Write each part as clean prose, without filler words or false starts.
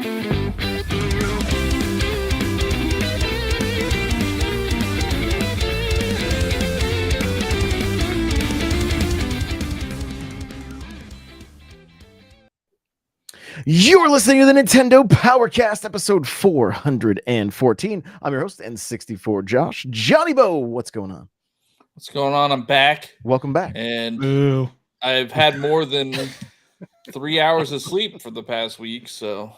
You're listening to the Nintendo Powercast, episode 414. I'm your host, N64 Josh. Johnny Bo, what's going on? What's going on? I'm back. Welcome back. And I've had more than 3 hours of sleep for the past week, so.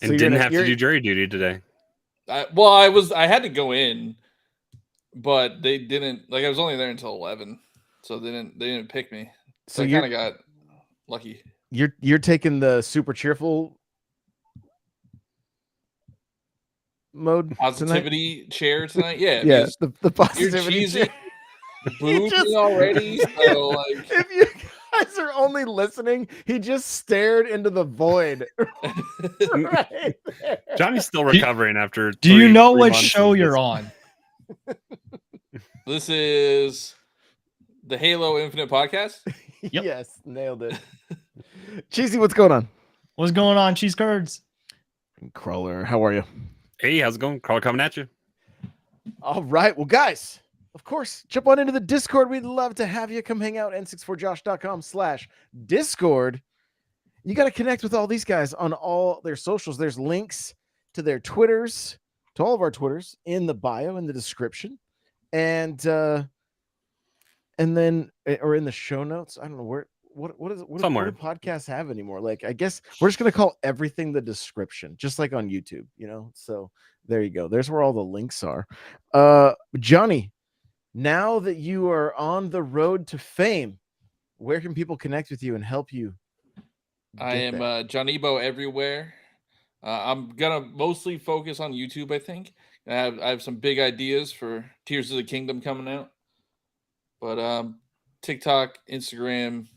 And didn't have to do jury duty today. I had to go in, but they didn't. Like, I was only there until 11, so they didn't pick me. So I kind of got lucky. You're taking the super cheerful mode positivity chair tonight. Yeah, yeah. The positivity you're cheesy, booing already. So like, if you guys are only listening, he just stared into the void. Right there. Johnny's still recovering after. Do you know what show you're on? This is the Halo Infinite podcast. Yep. Yes, nailed it. Cheesy, what's going on? What's going on, Cheese Curds? Crawler, how are you? Hey, how's it going? Crawler coming at you. All right. Well, guys, of course, jump on into the Discord. We'd love to have you come hang out. n64josh.com/Discord. You got to connect with all these guys on all their socials. There's links to their Twitters, to all of our Twitters in the bio, in the description. And then, or in the show notes. I don't know where. What do podcasts have anymore? Like, I guess we're just gonna call everything the description, just like on YouTube, you know. So there you go. There's where all the links are. Johnny, now that you are on the road to fame, where can people connect with you and help you? I am Johnny Bo everywhere. I'm gonna mostly focus on YouTube. I think I have some big ideas for Tears of the Kingdom coming out, but TikTok, Instagram,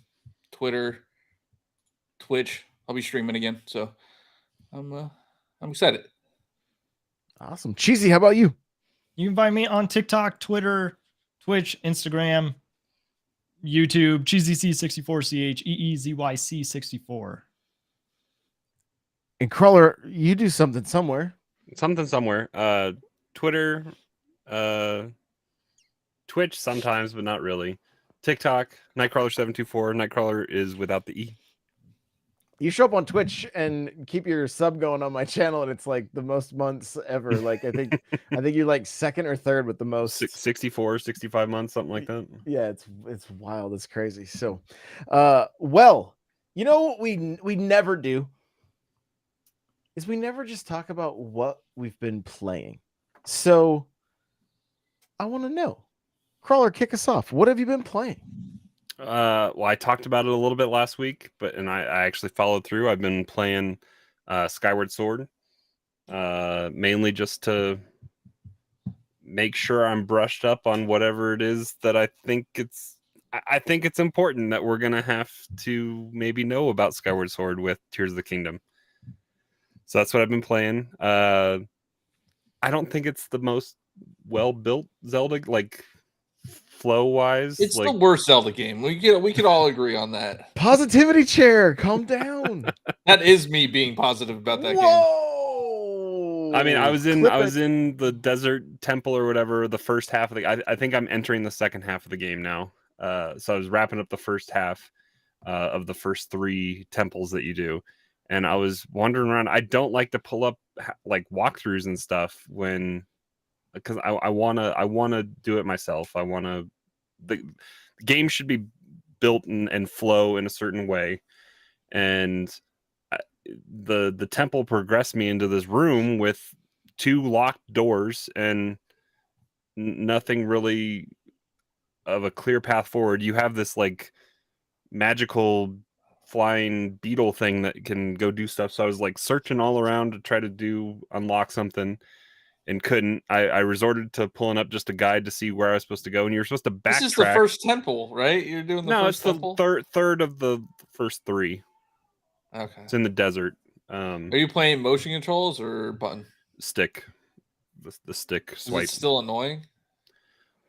Twitter, Twitch. I'll be streaming again, so I'm excited. Awesome. Cheesy, how about you? You can find me on TikTok, Twitter, Twitch, Instagram, YouTube, CheesyC64, CheezyC64. And Crawler, you do something somewhere. Twitter, Twitch sometimes, but not really. TikTok, Nightcrawler724. Nightcrawler is without the E. You show up on Twitch and keep your sub going on my channel, and it's like the most months ever. Like, I think you're like second or third with the most. 64, 65 months, something like that. Yeah, it's wild. It's crazy. So, well, you know what we never do is we never just talk about what we've been playing. So, I want to know. Crawler, kick us off. What have you been playing? Well, I talked about it a little bit last week, and I actually followed through. I've been playing Skyward Sword, mainly just to make sure I'm brushed up on whatever it is that I think it's important that we're gonna have to maybe know about Skyward Sword with Tears of the Kingdom. So that's what I've been playing. I don't think it's the most well-built Zelda, like flow-wise. It's the worst Zelda game. We could all agree on that. Positivity chair, calm down. That is me being positive about that game. I mean, I was in the desert temple or whatever the first half of the. I think I'm entering the second half of the game now. So I was wrapping up the first half of the first 3 temples that you do, and I was wandering around. I don't like to pull up like walkthroughs and stuff because I wanna do it myself. The game should be built and flow in a certain way, and the temple progressed me into this room with 2 locked doors and nothing really of a clear path forward. You have this like magical flying beetle thing that can go do stuff. So I was like searching all around to try to unlock something and couldn't. I resorted to pulling up just a guide to see where I was supposed to go, and you're supposed to backtrack. This is the first temple, right? You're doing the first temple? No, it's the third of the first 3. Okay. It's in the desert. Are you playing motion controls or button? Stick. The stick swipe. Is it still annoying?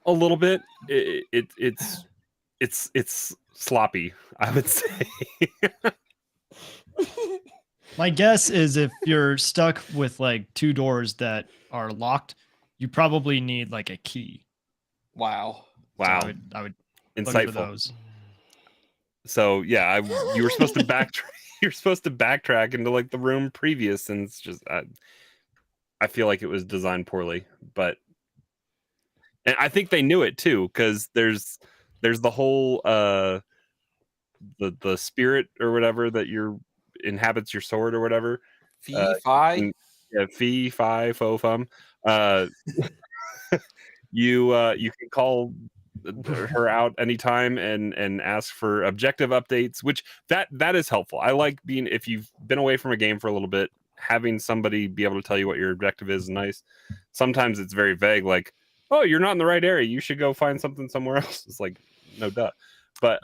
A little bit. It's sloppy, I would say. My guess is if you're stuck with like 2 doors that are locked, you probably need like a key. Wow. So I would look for those. So yeah, you were supposed to backtrack. You're supposed to backtrack into like the room previous, and it's just I feel like it was designed poorly, and I think they knew it too, because there's the whole the spirit or whatever that inhabits your sword or whatever. Fee fi. Yeah, fee fi fo fum. You can call her out anytime and ask for objective updates, which that is helpful. I like being, if you've been away from a game for a little bit, having somebody be able to tell you what your objective is nice. Sometimes it's very vague, like, oh, you're not in the right area, you should go find something somewhere else. It's like, no duh. But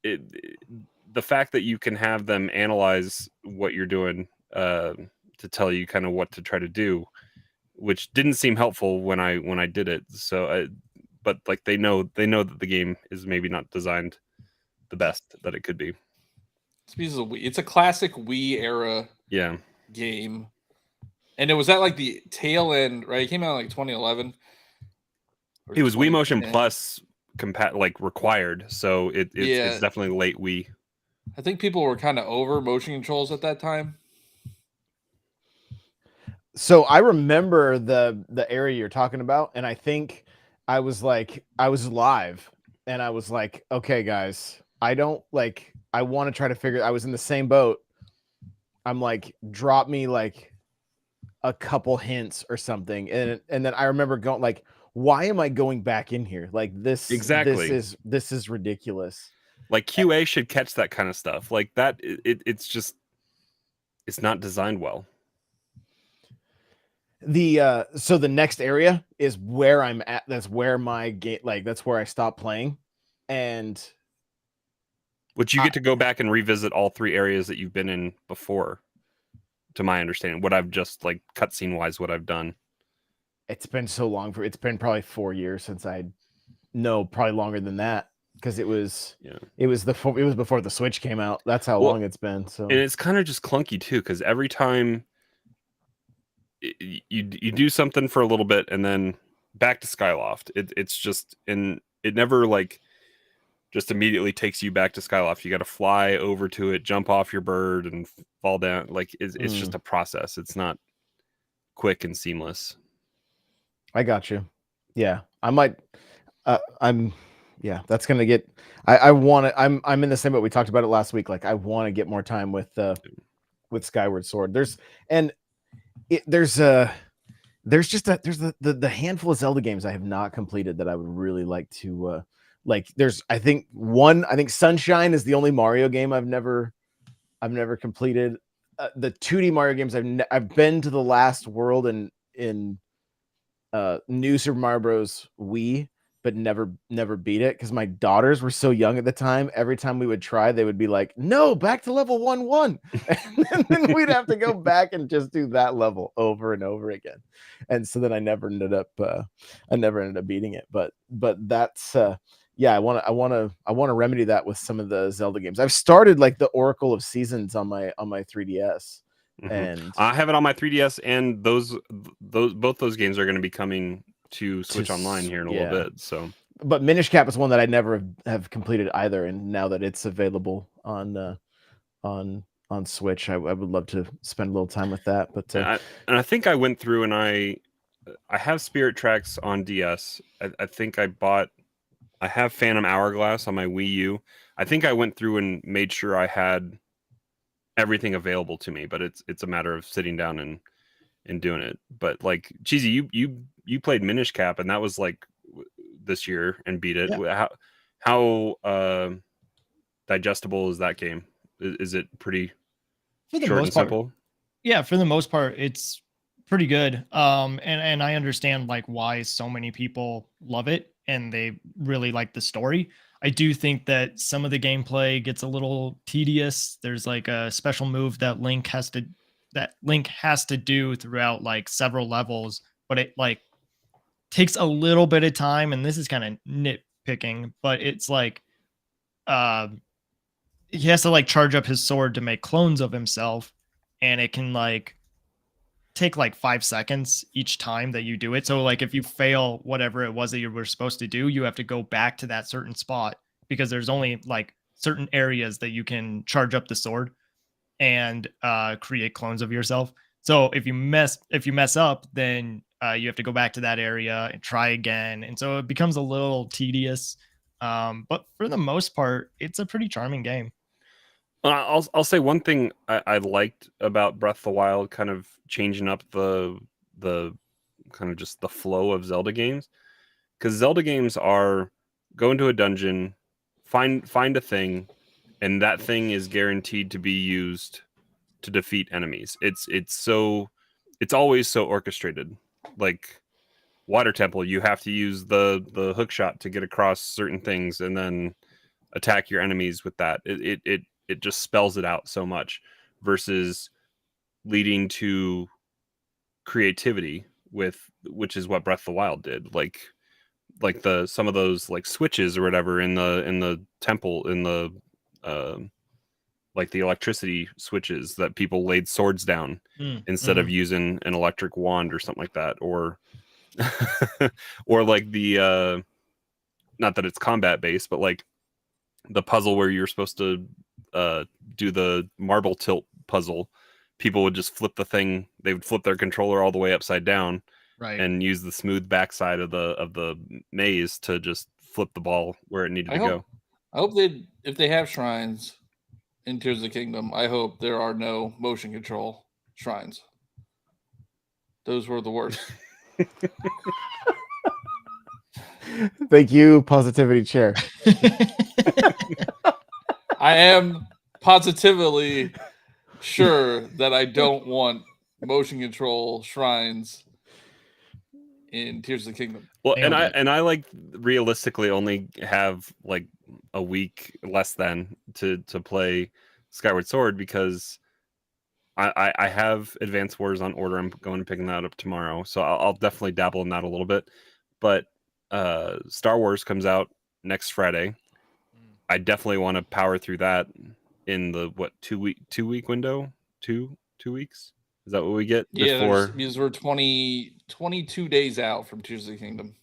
the fact that you can have them analyze what you're doing to tell you kind of what to try to do, which didn't seem helpful when I did it. So but like they know that the game is maybe not designed the best that it could be. It's a classic Wii era game, and it was at like the tail end, right? It came out in like 2011. It was Wii Motion Plus like required, so it's definitely late Wii. I think people were kind of over motion controls at that time. So I remember the area you're talking about, and I think I was live, and I was like, okay, guys, I want to try to figure. I was in the same boat. I'm like, drop me like a couple hints or something, and then I remember going like, why am I going back in here? Like this exactly. This is ridiculous. Like QA should catch that kind of stuff. Like that, it's just, it's not designed well. So the next area is where I'm at. That's where my game, like that's where I stopped playing, and which you get to go back and revisit all 3 areas that you've been in before, to my understanding. What I've just like cutscene wise, what I've done. It's been so long it's been probably 4 years since probably longer than that, because it was before the Switch came out. That's how long it's been. So, and it's kind of just clunky too, because every time you do something for a little bit and then back to Skyloft, it's just, and it never like just immediately takes you back to Skyloft. You got to fly over to it, jump off your bird, and fall down. Like it's just a process. It's not quick and seamless. I got you. Yeah, I might. That's gonna get. I want to. I'm in the same boat. We talked about it last week. Like I want to get more time with Skyward Sword. There's the handful of Zelda games I have not completed that I would really like to like. I think Sunshine is the only Mario game I've never completed. The 2D Mario games I've been to the last world in New Super Mario Bros. Wii, but never beat it because my daughters were so young at the time. Every time we would try, they would be like, "No, back to level 1-1," and then we'd have to go back and just do that level over and over again. And so then I never ended up beating it. But that's I want to remedy that with some of the Zelda games. I've started like the Oracle of Seasons on my 3DS. Mm-hmm. And I have it on my 3DS, and both those games are going to be coming to Switch Online here in a little bit. So, but Minish Cap is one that I never have completed either, and now that it's available on Switch, I would love to spend a little time with that. But and I think I went through and I have Spirit Tracks on DS. I think I have Phantom Hourglass on my Wii U. I think I went through and made sure I had everything available to me, but it's a matter of sitting down and doing it. But like Cheesy, you played Minish Cap, and that was like this year and beat it. Yeah. How digestible is that game? Is it pretty short and simple? Yeah, for the most part, it's pretty good. And I understand like why so many people love it and they really like the story. I do think that some of the gameplay gets a little tedious. There's like a special move that Link has to do throughout like several levels, but it like takes a little bit of time. And this is kind of nitpicking, but it's like he has to like charge up his sword to make clones of himself, and it can like take like 5 seconds each time that you do it. So like if you fail whatever it was that you were supposed to do, you have to go back to that certain spot, because there's only like certain areas that you can charge up the sword and create clones of yourself. So if you mess up, then you have to go back to that area and try again, and so it becomes a little tedious. But for the most part, it's a pretty charming game. I'll say one thing I liked about Breath of the Wild, kind of changing up the kind of just the flow of Zelda games, because Zelda games are go into a dungeon, find a thing, and that thing is guaranteed to be used to defeat enemies. It's always so orchestrated. Like Water Temple, you have to use the hook shot to get across certain things and then attack your enemies with that. It just spells it out so much, versus leading to creativity, which is what Breath of the Wild did. Like some of those like switches or whatever in the temple, in the like the electricity switches that people laid swords down instead of using an electric wand or something like that, or or like the not that it's combat based, but like the puzzle where you're supposed to do the marble tilt puzzle, people would just flip the thing. They would flip their controller all the way upside down, right, and use the smooth backside of the maze to just flip the ball where it needed to go. I hope if they have shrines in Tears of the Kingdom, I hope there are no motion control shrines. Those were the worst. Thank you, Positivity Chair. I am positively sure that I don't want motion control shrines in Tears of the Kingdom. Well, and I like realistically only have like a week less than to play Skyward Sword, because I have Advance Wars on order. I'm going to pick that up tomorrow, so I'll definitely dabble in that a little bit. But Star Wars comes out next Friday. I definitely want to power through that in the 2 week window. 2 weeks, is that what we get? Yeah, because we're 22 days out from Tears of the Kingdom.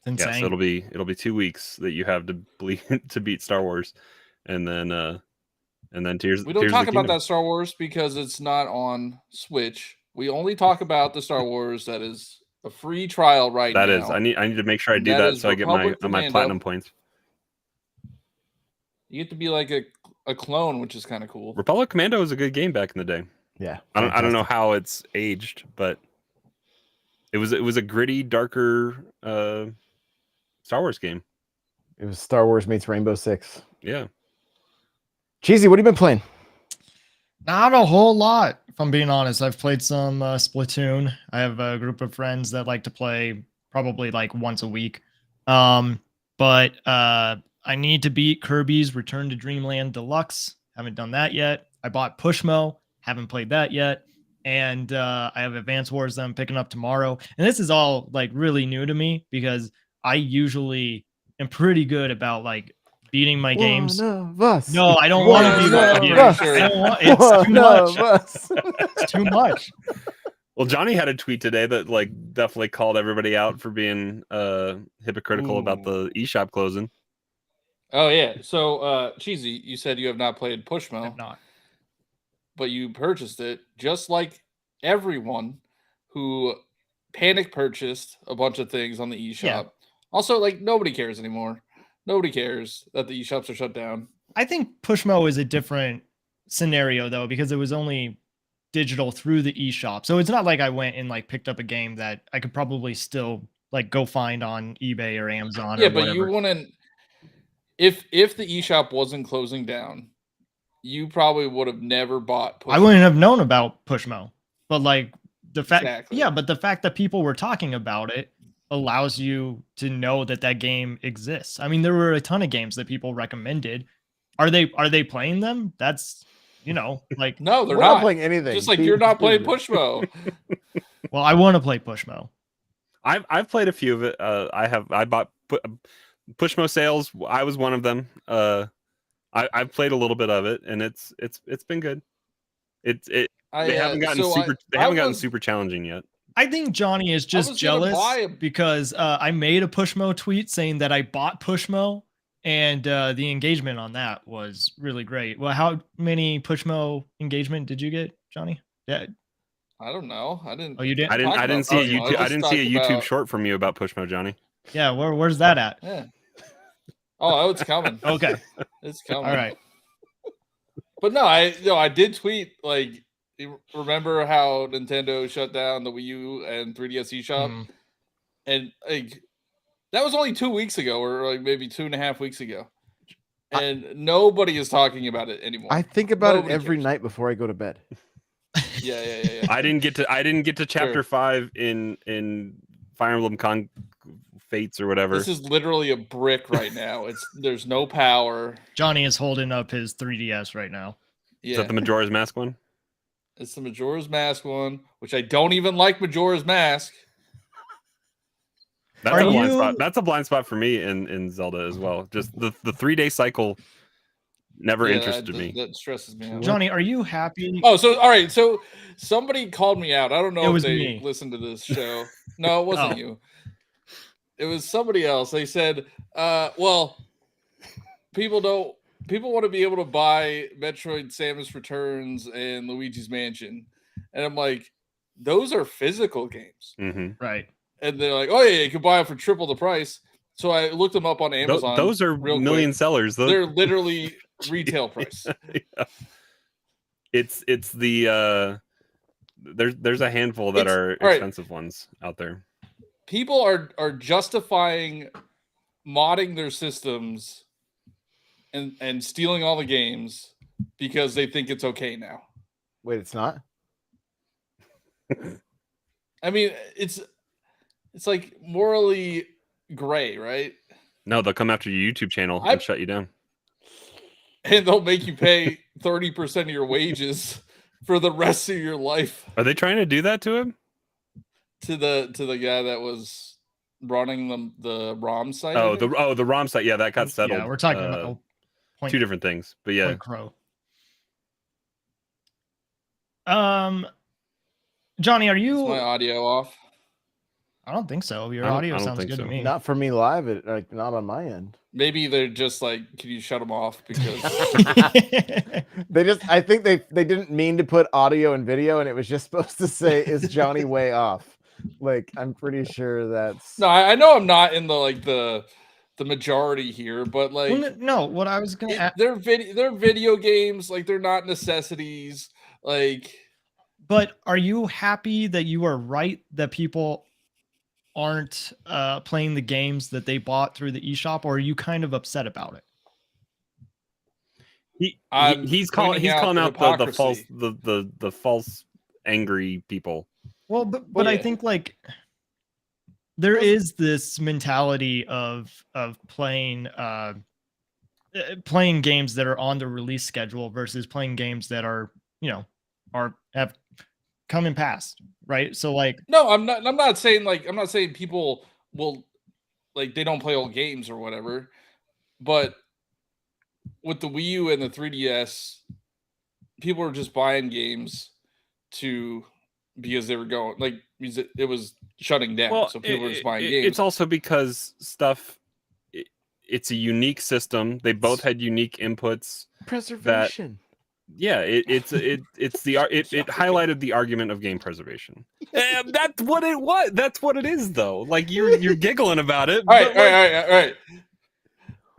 Insane. Yeah, so it'll be 2 weeks that you have to beat Star Wars, and then Tears. We don't talk about that Star Wars because it's not on Switch. We only talk about the Star Wars that is a free trial right now. That is, I need to make sure I do that so I get my platinum points. You get to be like a clone, which is kind of cool. Republic Commando was a good game back in the day. Yeah, I don't know how it's aged, but it was a gritty, darker Star Wars game. It was Star Wars meets Rainbow Six. Yeah. Cheesy, what have you been playing? Not a whole lot, if I'm being honest. I've played some Splatoon. I have a group of friends that like to play probably like once a week. But I need to beat Kirby's Return to Dreamland Deluxe. Haven't done that yet. I bought Pushmo. Haven't played that yet. And I have Advance Wars that I'm picking up tomorrow. And this is all like really new to me, because I usually am pretty good about like beating my games. Of us. No, I don't want to be one of us. I don't want, it's too much. It's too much. Well, Johnny had a tweet today that like definitely called everybody out for being hypocritical about the eShop closing. Oh yeah. So Cheesy, you said you have not played Pushmo. I have not. But you purchased it, just like everyone who panic purchased a bunch of things on the eShop. Yeah. Also, like, nobody cares anymore. Nobody cares that the eShops are shut down. I think Pushmo is a different scenario, though, because it was only digital through the eShop. So it's not like I went and like picked up a game that I could probably still like go find on eBay or Amazon. Yeah, or whatever. But you wouldn't. If the eShop wasn't closing down, you probably would have never bought Pushmo. I wouldn't have known about Pushmo. But like the fact, exactly. Yeah, but the fact that people were talking about it allows you to know that that game exists. I mean, there were a ton of games that people recommended. Are they playing them? That's, like no, they're not playing anything. Just like you're not playing Pushmo. Well, I want to play Pushmo. I've played a few of it. I bought Pushmo sales. I was one of them. I've played a little bit of it, and it's been good. They haven't gotten super challenging yet. I think Johnny is just jealous because I made a Pushmo tweet saying that I bought Pushmo, and the engagement on that was really great. Well, how many Pushmo engagement did you get, Johnny? Yeah. I don't know. I didn't. Oh, you didn't? I didn't see a YouTube. I didn't see a YouTube short from you about Pushmo, Johnny. Yeah, where's that at? Yeah. Oh, it's coming. Okay, it's coming. All right. But no, I did tweet like, remember how Nintendo shut down the Wii U and 3DS eShop, and like that was only 2 weeks ago, or like maybe 2.5 weeks ago, and nobody is talking about it anymore. I think about it every night before I go to bed. Yeah. I didn't get to chapter 5 in Fire Emblem Fates or whatever. This is literally a brick right now. There's no power. Johnny is holding up his 3DS right now. Yeah. Is that the Majora's Mask one? It's the Majora's Mask one, which I don't even like Majora's Mask. That's a blind spot. That's a blind spot for me in Zelda as well. Just the 3-day cycle never interested me. That stresses me out. Johnny, are you happy? Oh, so all right. So somebody called me out. I don't know if they listened to this show. No, it wasn't you. It was somebody else. They said, well, people want to be able to buy Metroid Samus Returns and Luigi's Mansion. And I'm like, those are physical games. Mm-hmm. Right. And they're like, oh, yeah, you can buy it for triple the price. So I looked them up on Amazon. Those are million sellers. They're literally retail price. Yeah. It's the there's a handful that are expensive ones out there. People are justifying modding their systems and stealing all the games because they think it's okay now. Wait, it's not? I mean, it's like morally gray, right? No, they'll come after your YouTube channel and shut you down. And they'll make you pay 30% of your wages for the rest of your life. Are they trying to do that to him? To the guy that was running the ROM site. The ROM site. Yeah, that got settled. Yeah, we're talking about two different things, but yeah. Crow. Johnny, are you? Is my audio off? I don't think so. Your audio sounds good to me. Not for me live. Not on my end. Maybe they're just like, can you shut them off? Because I think they didn't mean to put audio and video, and it was just supposed to say, "Is Johnny way off?" Like, I'm pretty sure that's. No, I know I'm not in the majority here, but like, well, no. What I was gonna ask, they're video games, like they're not necessities, like. But are you happy that you are right that people aren't playing the games that they bought through the eShop, or are you kind of upset about it? He's calling out the false angry people. Well, but I think like there is this mentality of playing games that are on the release schedule versus playing games that are have come and passed, right? So like, no, I'm not saying people will like they don't play old games or whatever, but with the Wii U and the 3DS, people are just buying games because they were going like it was shutting down, so people were just buying games. It's also because it's a unique system. They both had unique inputs. Preservation. It highlighted the argument of game preservation. That's what it was. That's what it is, though. Like you're giggling about it. All right.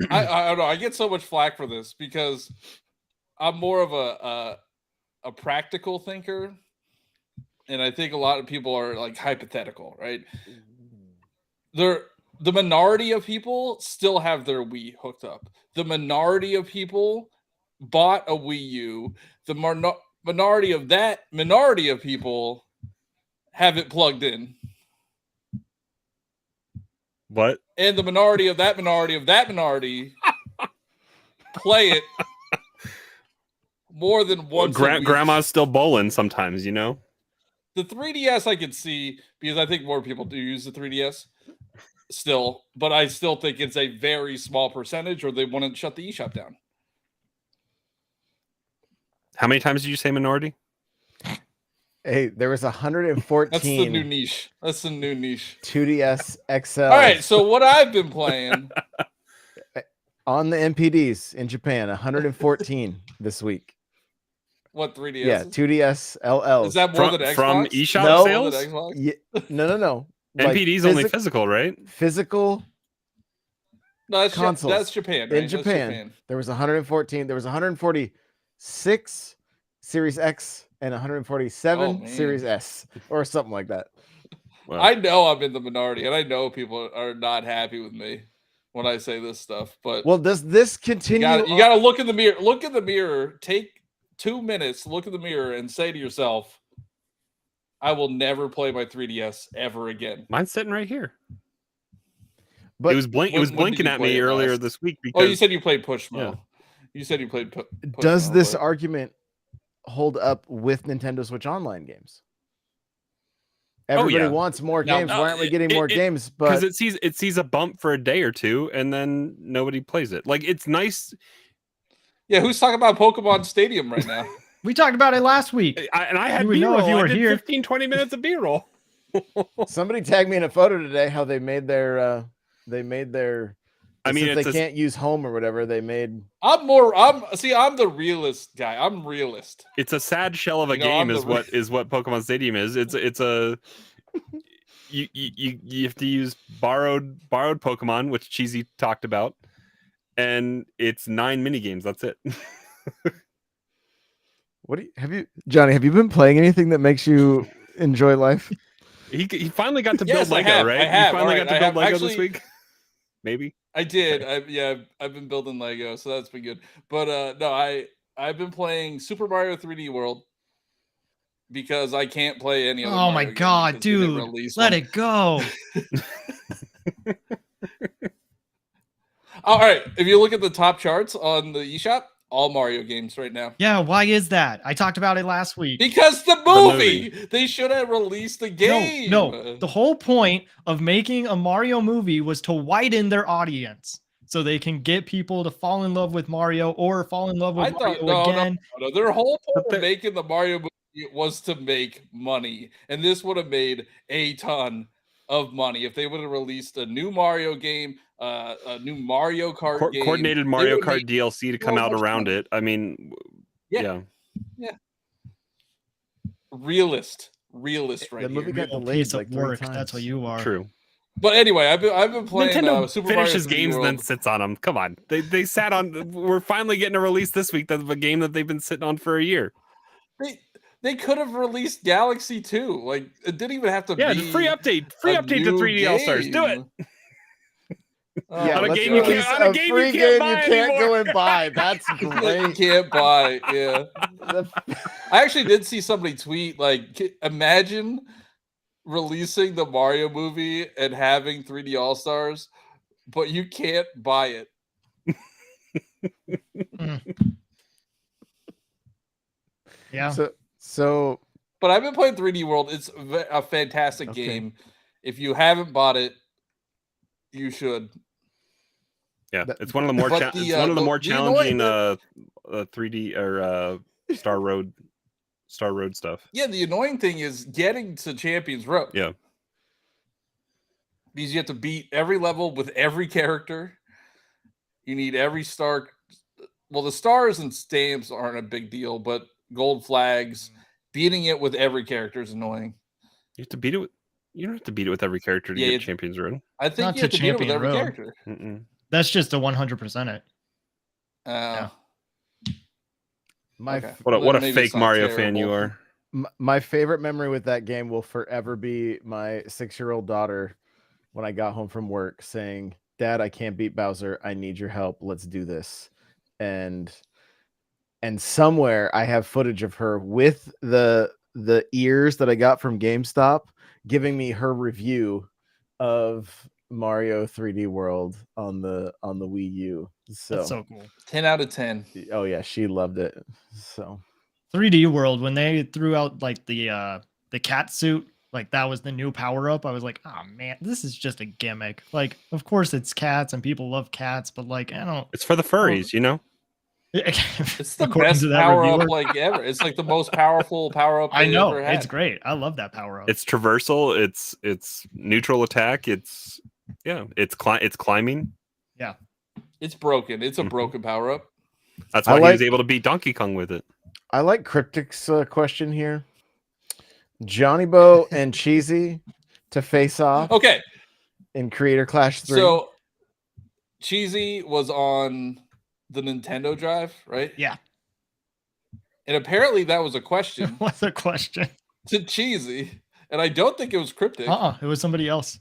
I don't know. I get so much flack for this because I'm more of a practical thinker, and I think a lot of people are like hypothetical, right? The minority of people still have their Wii hooked up. The minority of people bought a Wii U. The minority of people have it plugged in. What? And the minority of that minority play it more than once. Grandma's still bowling sometimes, you know? The 3DS I could see because I think more people do use the 3DS still, but I still think it's a very small percentage or they wouldn't shut the eShop down. How many times did you say minority? Hey, there was 114. That's the new niche. 2DS XL. All right, so what I've been playing on the NPDs in Japan, 114 this week. What 3DS? Yeah, 2DS LLs. Is that more than Xbox? From eShop No. sales? Yeah, no. NPD's only physical, right? Physical. No, that's consoles. That's Japan. Right? In Japan, there was 114. There was 146 Series X and 147 Series S, or something like that. Well, I know I'm in the minority, and I know people are not happy with me when I say this stuff. But well, does this continue? You got to look in the mirror. Look in the mirror. Take 2 minutes. Look in the mirror and say to yourself, "I will never play my 3DS ever again." Mine's sitting right here. But it was blinking at me earlier this week because you said you played Pushmo. Yeah. You said you played Pushmo. Does this argument hold up with Nintendo Switch Online games? Everybody wants more games. Why aren't we getting more games? Because it sees a bump for a day or two, and then nobody plays it. Like, it's nice. Yeah, who's talking about Pokemon Stadium right now? We talked about it last week. I had B-roll. If you were here. 15, 20 minutes of B-roll. Somebody tagged me in a photo today how they made their I mean, they can't use home or whatever. They made. I'm the realist guy. I'm realist. It's a sad shell of a game, is what Pokemon Stadium is. It's a you have to use borrowed Pokemon, which Cheesy talked about, and it's 9 mini games. That's it. Johnny? Have you been playing anything that makes you enjoy life? He finally got to build Lego, right? You finally got to build Lego this week. Maybe. I did. I've been building Lego, so that's been good. But no, I've been playing Super Mario 3D World because I can't play any other. Oh my god, dude! Let it go. All right, if you look at the top charts on the eShop, all Mario games right now. Yeah, why is that? I talked about it last week. Because the movie. They should have released the game. No. The whole point of making a Mario movie was to widen their audience so they can get people to fall in love with Mario or fall in love with Mario again. No. Their whole point of making the Mario movie was to make money, and this would have made a ton of money if they would have released a new Mario game. A new Mario Kart game. Coordinated Mario Kart DLC to come out around it. I mean, yeah. Realist right the movie here. got delayed like work. That's what you are. True. But anyway, I've been playing Nintendo Super finishes Mario games and then sits on them. Come on, they sat on. We're finally getting a release this week of a game that they've been sitting on for a year. They could have released Galaxy 2. Like, it didn't even have to be. Yeah, free update to 3D All Stars. Do it. On a game you can't go and buy. That's great. You can't buy. Yeah. I actually did see somebody tweet, like, imagine releasing the Mario movie and having 3D All Stars, but you can't buy it. Yeah. So. But I've been playing 3D World. It's a fantastic game. If you haven't bought it, you should. Yeah, it's one of the more challenging 3D or Star Road stuff. Yeah, the annoying thing is getting to Champions Road. Yeah, because you have to beat every level with every character. You need every star. Well, the stars and stamps aren't a big deal, but gold flags, beating it with every character is annoying. You have to beat it with. You don't have to beat it with every character to get Champions Road. I think Not you have to beat it with every character. That's just a 100% it. Yeah. What a fake Mario fan you are. My favorite memory with that game will forever be my 6-year-old daughter when I got home from work saying, "Dad, I can't beat Bowser. I need your help. Let's do this." And somewhere I have footage of her with the ears that I got from GameStop giving me her review of Mario 3D World on the Wii U. So that's so cool. 10 out of 10. Oh yeah, she loved it. So 3D World, when they threw out like the cat suit, like that was the new power up. I was like, oh man, this is just a gimmick. Like, of course it's cats and people love cats, but like, I don't. It's for the furries, you know. It's the best power up like ever. It's like the most powerful power up. I know, ever had. it's great. I love that power up. It's traversal. It's neutral attack. It's climbing. Yeah, it's broken. It's a broken power up. That's why he was able to beat Donkey Kong with it. I like Cryptic's question here. Johnny Bo and Cheesy to face off. Okay. In Creator Clash 3. So Cheesy was on the Nintendo Drive, right? Yeah. And apparently that was a question. What's a question? To Cheesy. And I don't think it was Cryptic. It was somebody else.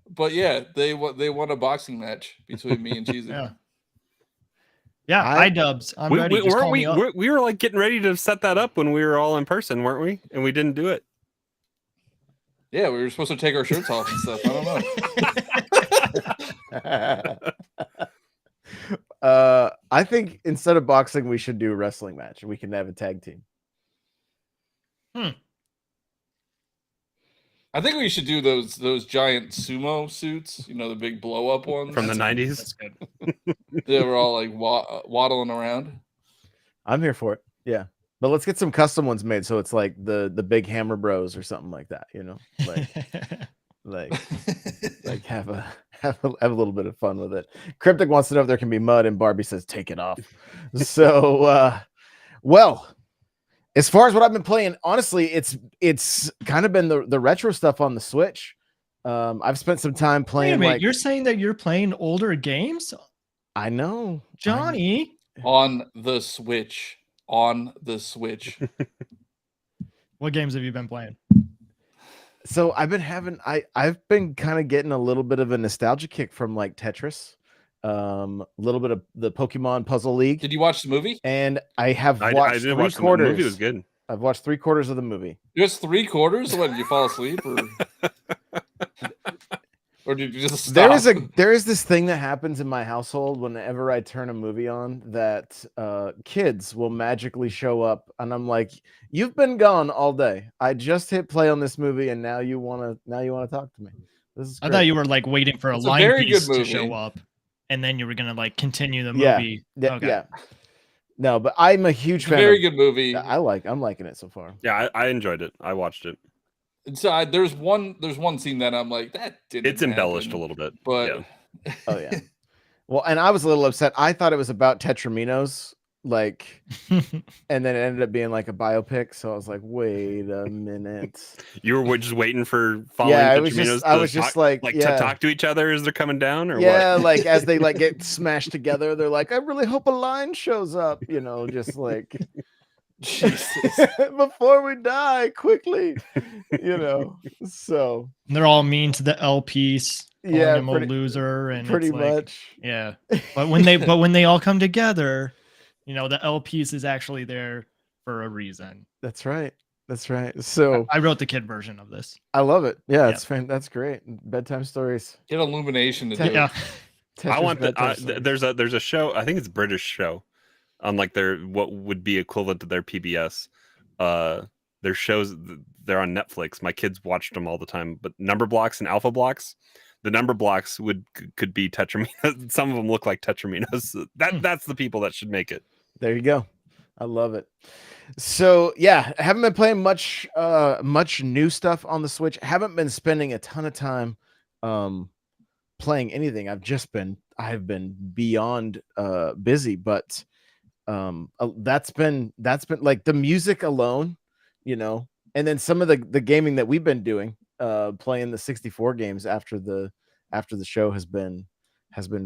But yeah, they won a boxing match between me and Cheesy. Yeah, iDubbbz. I'm ready. We were like getting ready to set that up when we were all in person, weren't we? And we didn't do it. Yeah, we were supposed to take our shirts off and stuff. I don't know. I think instead of boxing, we should do a wrestling match. We can have a tag team. I think we should do those giant sumo suits. You know, the big blow up ones from the 90s. That's good. They were all like waddling around. I'm here for it. Yeah. But let's get some custom ones made, so it's like the big Hammer Bros or something like that, you know, like have a little bit of fun with it. Cryptic wants to know if there can be mud, and Barbie says take it off. So, well, as far as what I've been playing, honestly, it's kind of been the retro stuff on the Switch. I've spent some time playing. Wait a minute, you're saying that you're playing older games? I know, Johnny. On the Switch. On the Switch. What games have you been playing? So I've been kind of getting a little bit of a nostalgia kick from like Tetris, a little bit of the Pokemon Puzzle League. Did you watch the movie? And I have watched I did watch the movie. It was good. I've watched 3/4 of the movie. Just 3/4? What, did you fall asleep or did you just stop? There is this thing that happens in my household whenever I turn a movie on that kids will magically show up, and I'm like, "You've been gone all day. I just hit play on this movie, and now you wanna talk to me." This is great. I thought you were like waiting for a line piece to show up, and then you were gonna like continue the movie. Yeah, okay. Yeah. No, but I'm a huge fan. Very good movie. I'm liking it so far. Yeah, I enjoyed it. I watched it. So there's one scene that I'm like, that didn't. It's embellished a little bit, but yeah. Oh yeah. Well, and I was a little upset. I thought it was about Tetraminos, like, and then it ended up being like a biopic. So I was like, wait a minute. You were just waiting for following. Yeah, I was just like to talk to each other as they're coming down, or what? like as they like get smashed together, they're like, I really hope a line shows up. You know, just like. Jesus. Before we die quickly, you know. So they're all mean to the LPs. Yeah, him a loser, and pretty much. Yeah, but when they all come together, you know, the LPs is actually there for a reason. That's right. So I wrote the kid version of this. I love it. Yeah, it's that's great. Bedtime stories. Get Illumination to do. Yeah. I want there's a show. I think it's a British show. On like their what would be equivalent to their PBS, their shows, they're on Netflix. My kids watched them all the time. But Number Blocks and Alpha Blocks, the Number Blocks could be Tetraminos. Some of them look like Tetraminos. That's the people that should make it. There you go. I love it. So yeah, I haven't been playing much new stuff on the Switch. Haven't been spending a ton of time playing anything. I've been beyond busy, but that's been like the music alone, you know, and then some of the gaming that we've been doing, playing the 64 games after the show has been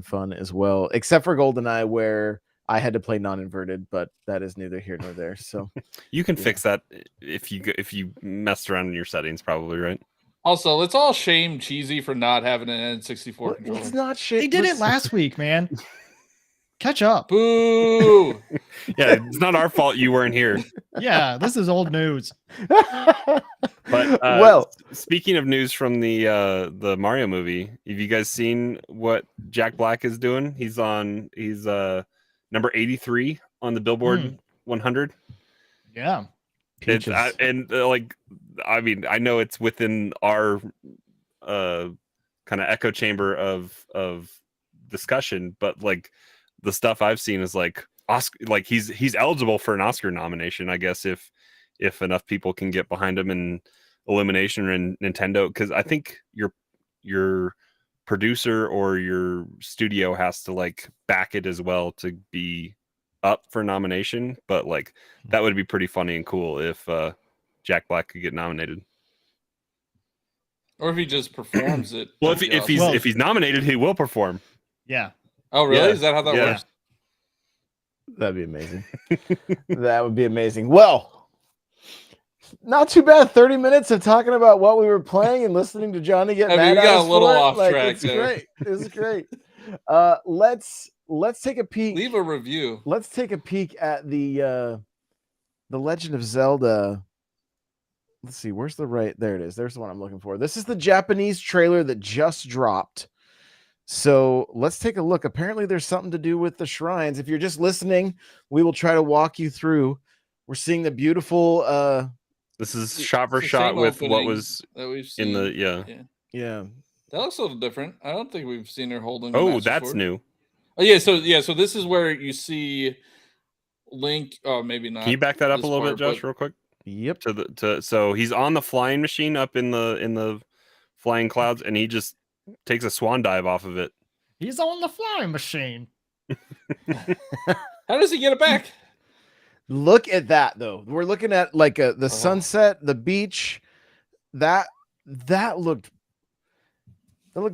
fun as well, except for GoldenEye, where I had to play non-inverted, but that is neither here nor there. So you can fix that if you messed around in your settings, probably, right? Also, let's all shame Cheesy for not having an N64 controller. It's not shame. He did it last week, man. Catch up. Boo. Yeah, it's not our fault you weren't here. Yeah, this is old news. But well, speaking of news from the Mario movie, have you guys seen what Jack Black is doing? He's number 83 on the Billboard 100. Yeah. I mean, I know it's within our kind of echo chamber of discussion, but like the stuff I've seen is like Oscar, like he's eligible for an Oscar nomination, I guess, if enough people can get behind him in Illumination and Nintendo, because I think your producer or your studio has to like back it as well to be up for nomination. But like that would be pretty funny and cool if Jack Black could get nominated. Or if he just performs it. Well, if he's nominated, he will perform. Yeah. Oh, really? Yeah. Is that how that works? That'd be amazing. That would be amazing. Well, not too bad. 30 minutes of talking about what we were playing and listening to Johnny get mad at us. Got a little for it. off Like, track. It's great. It's great. Let's take a peek. Leave a review. Let's take a peek at the Legend of Zelda. Let's see. Where's the right? There it is. There's the one I'm looking for. This is the Japanese trailer that just dropped. So let's take a look. Apparently there's something to do with the shrines. If you're just listening, we will try to walk you through. We're seeing the beautiful this is shot for shot with what was that we've seen. in the yeah. That looks a little different. I don't think we've seen her holding. Oh, that's sword. New. Oh yeah, so this is where you see Link. Oh, maybe not. Can you back that up a little bit, Josh, real quick? Yep. So he's on the flying machine up in the flying clouds, and he just takes a swan dive off of it. He's on the flying machine. How does he get it back? Look at that though. We're looking at like the sunset, the beach. That looked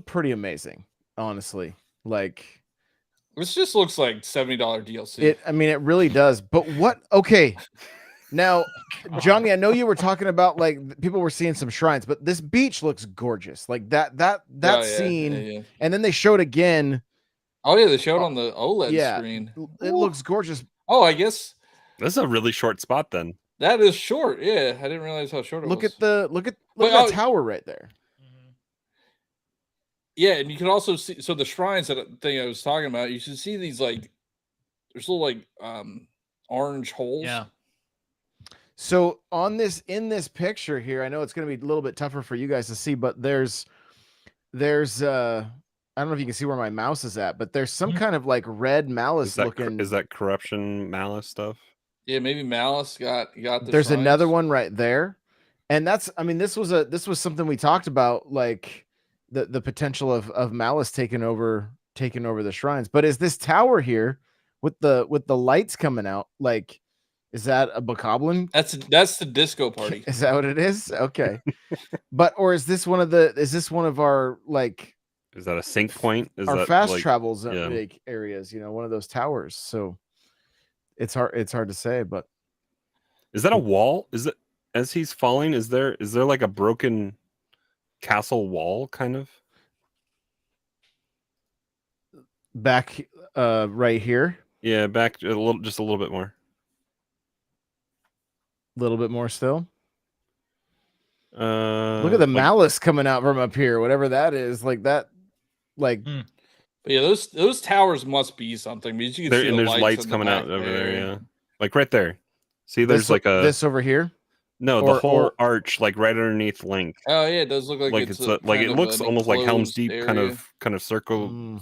pretty amazing, honestly. Like this just looks like $70 DLC. I mean, it really does. But what? Okay. Now, Johnny, I know you were talking about like people were seeing some shrines, but this beach looks gorgeous. Like that scene, and then they showed again. Oh yeah, they showed on the OLED screen. It looks gorgeous. Oh, I guess this is a really short spot. Then that is short. Yeah, I didn't realize how short it was. Look at that tower right there. Yeah, and you can also see the shrines that thing I was talking about. You should see these like there's little like orange holes. Yeah. So in this picture here, I know it's going to be a little bit tougher for you guys to see, but there's I don't know if you can see where my mouse is at, but there's some kind of like red malice looking. Is that corruption malice stuff? Yeah, maybe malice got the There's shrines. another one right there. And that's, I mean, this was something we talked about, like the potential of malice taking over the shrines. But is this tower here with the lights coming out, like, is that a bokoblin? That's the disco party. Is that what it is? Okay. Or is this one of our like? Is that a sync point? Is our that fast like, travels like areas? You know, one of those towers. So it's hard to say. But is that a wall? Is it as he's falling? Is there like a broken castle wall kind of back right here? Yeah, back just a little bit more. A little bit more still. Look at the malice coming out from up here, whatever that is, like that, like. But yeah, those towers must be something because you can see there's lights coming out over there. Yeah, like right there. See, there's this over here. No, the whole arch, like right underneath Link. Oh yeah, it does look like it's like it looks almost like Helm's Deep area. kind of circle.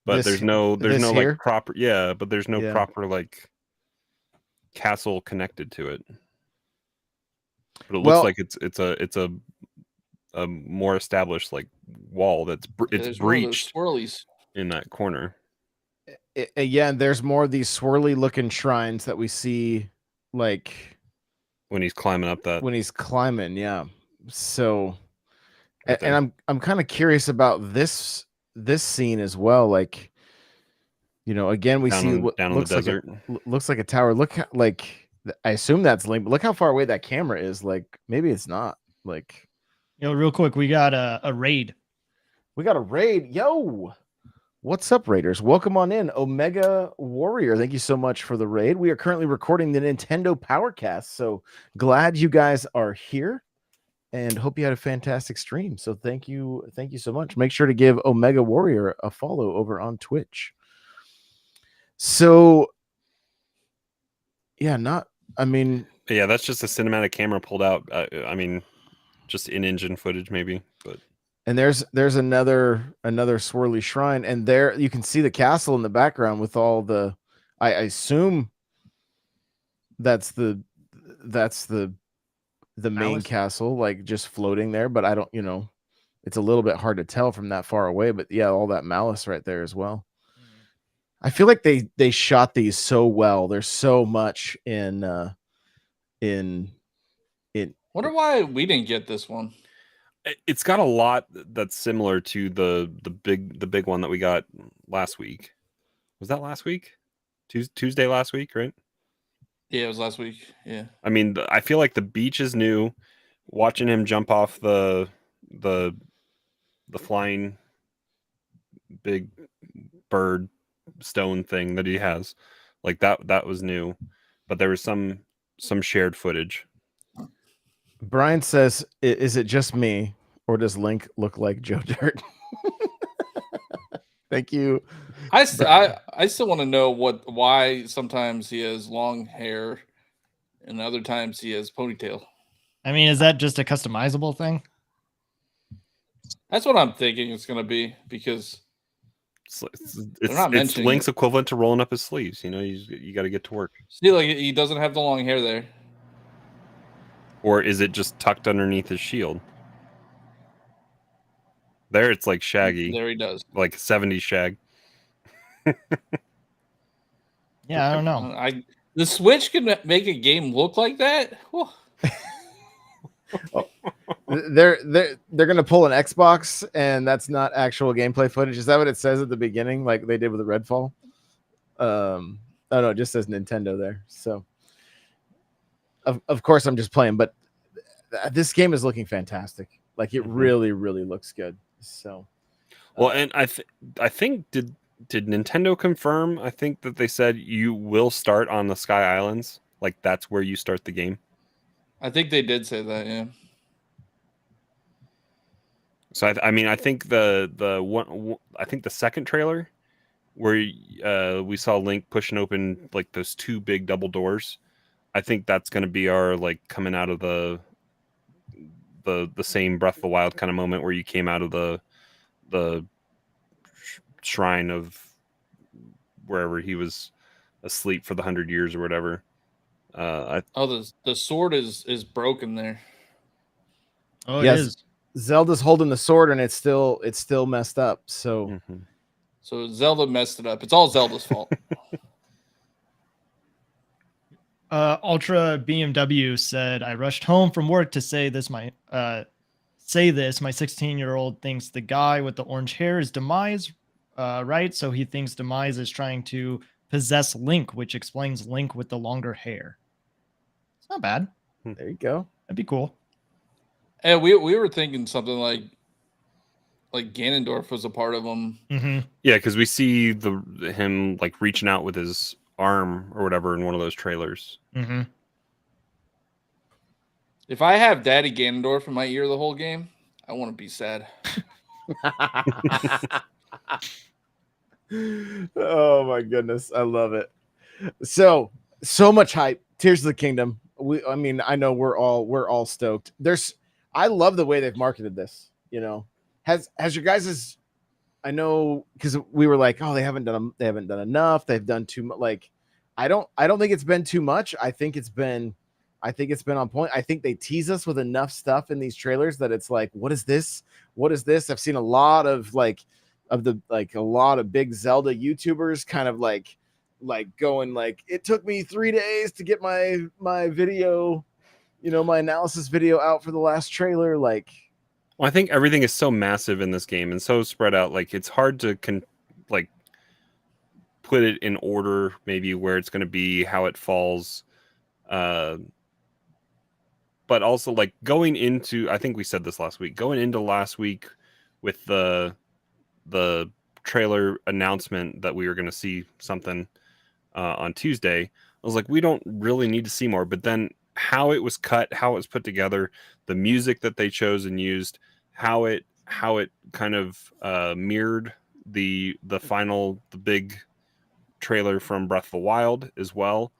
But there's no like proper but there's no proper like castle connected to it. But it looks like it's a more established like wall that's breached in that corner. And there's more of these swirly looking shrines that we see like when he's climbing up that. When he's climbing, yeah. So and I'm kind of curious about this scene as well, like, you know, again we see what looks like a tower. Look like I assume that's Link, but look how far away that camera is. Like maybe it's not. Like, yo, real quick, we got a raid. We got a raid. Yo, what's up, Raiders? Welcome on in, Omega Warrior. Thank you so much for the raid. We are currently recording the Nintendo Powercast, so glad you guys are here, and hope you had a fantastic stream. So thank you so much. Make sure to give Omega Warrior a follow over on Twitch. So, yeah, that's just a cinematic camera pulled out. I mean, just in-engine footage, maybe. But and there's another swirly shrine, and there you can see the castle in the background with all the I assume that's the main Malice? castle, like just floating there, but I don't, it's a little bit hard to tell from that far away, but yeah, all that malice right there as well. I feel like they shot these so well. There's so much in Wonder why we didn't get this one. It's got a lot that's similar to the big one that we got last week. Was that last week? Tuesday last week, right? Yeah, it was last week. Yeah. I mean, I feel like the beach is new. Watching him jump off the flying big bird stone thing that he has, like that was new, but there was some shared footage. Brian says, "Is it just me, or does Link look like Joe Dirt?" Thank you. I still want to know why sometimes he has long hair and other times he has ponytail. I mean, is that just a customizable thing? That's what I'm thinking it's going to be, because it's Link's equivalent to rolling up his sleeves. You got to get to work. See, like, he doesn't have the long hair there. Or is it just tucked underneath his shield? There, it's like Shaggy. There he does. Like 70s Shag. Yeah, I don't know. The Switch can make a game look like that? They're gonna pull an Xbox, and that's not actual gameplay footage. Is that what it says at the beginning, like they did with the Redfall? Oh no, it just says Nintendo there. So of course I'm just playing, but this game is looking fantastic. Like it really looks good. So well, and I think did Nintendo confirm? I think that they said you will start on the Sky Islands. Like that's where you start the game. I think they did say that, yeah. So I mean, I think the second trailer where we saw Link pushing open like those two big double doors, I think that's going to be our like coming out of the same Breath of the Wild kind of moment where you came out of the shrine of wherever he was asleep for the 100 years or whatever. The sword is broken there. Oh, yes. It is. Zelda's holding the sword and it's still messed up. So So Zelda messed it up. It's all Zelda's fault. Ultra BMW said, "I rushed home from work to say this. My 16-year-old thinks the guy with the orange hair is Demise, right? So he thinks Demise is trying to possess Link, which explains Link with the longer hair. It's not bad. There you go. That'd be cool." And we were thinking something like Ganondorf was a part of them. Mm-hmm. Yeah, because we see him like reaching out with his arm or whatever in one of those trailers. Mm-hmm. If I have Daddy Ganondorf in my ear the whole game, I want to be sad. Oh my goodness, I love it. So much hype. Tears of the Kingdom. I know we're all stoked. I love the way they've marketed this. Has your guys's, I know, because we were like, oh, they haven't done enough. They've done too much. Like, I don't think it's been too much. I think it's been on point. I think they tease us with enough stuff in these trailers that it's like, what is this? What is this? I've seen a lot of a lot of big Zelda YouTubers kind of like going like, it took me 3 days to get my video, my analysis video out for the last trailer. Like, well, I think everything is so massive in this game and so spread out. Like it's hard to put it in order, maybe where it's going to be, how it falls. But also like going into, I think we said this last week, going into last week with the trailer announcement that we were going to see something on Tuesday, I was like, we don't really need to see more. But then how it was cut, how it was put together, the music that they chose and used, how it kind of mirrored the big trailer from Breath of the Wild as well,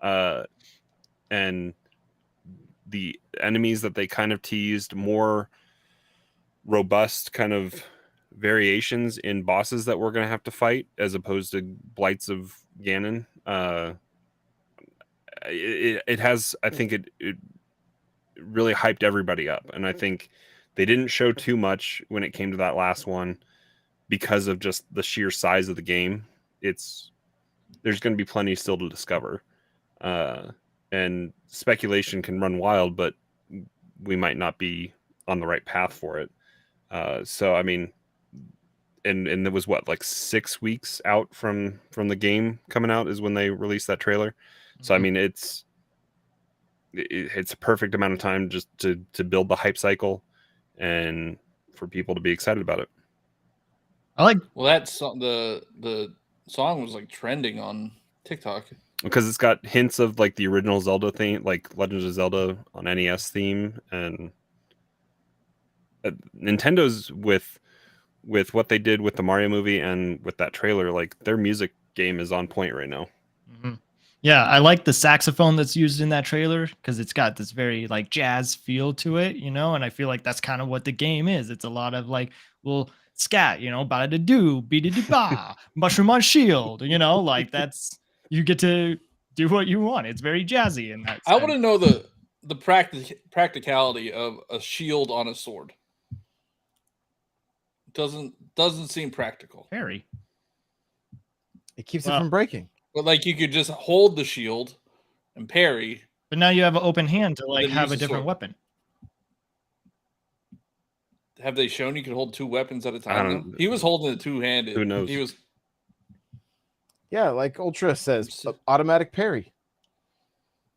and the enemies that they kind of teased, more robust kind of variations in bosses that we're going to have to fight, as opposed to Blights of Ganon. It has, I think it really hyped everybody up, and I think they didn't show too much when it came to that last one because of just the sheer size of the game. There's going to be plenty still to discover, and speculation can run wild, but we might not be on the right path for it. So I mean, and there was what, like 6 weeks out from the game coming out is when they released that trailer. So I mean, it's a perfect amount of time just to build the hype cycle and for people to be excited about it. That song, the song was like trending on TikTok because it's got hints of like the original Zelda theme, like Legend of Zelda on NES theme, and Nintendo's with what they did with the Mario movie and with that trailer, like their music game is on point right now. Mm-hmm. Yeah, I like the saxophone that's used in that trailer because it's got this very like jazz feel to it, and I feel like that's kind of what the game is. It's a lot of like, well, scat, ba da do, be da ba, mushroom on shield, like that's, you get to do what you want. It's very jazzy in that sense. I want to know the practicality of a shield on a sword. Doesn't seem practical. Very. It keeps it from breaking. But like you could just hold the shield and parry. But now you have an open hand to like have a different weapon. Have they shown you could hold two weapons at a time? He was holding it two-handed. Who knows? He was. Yeah, like Ultra says, automatic parry.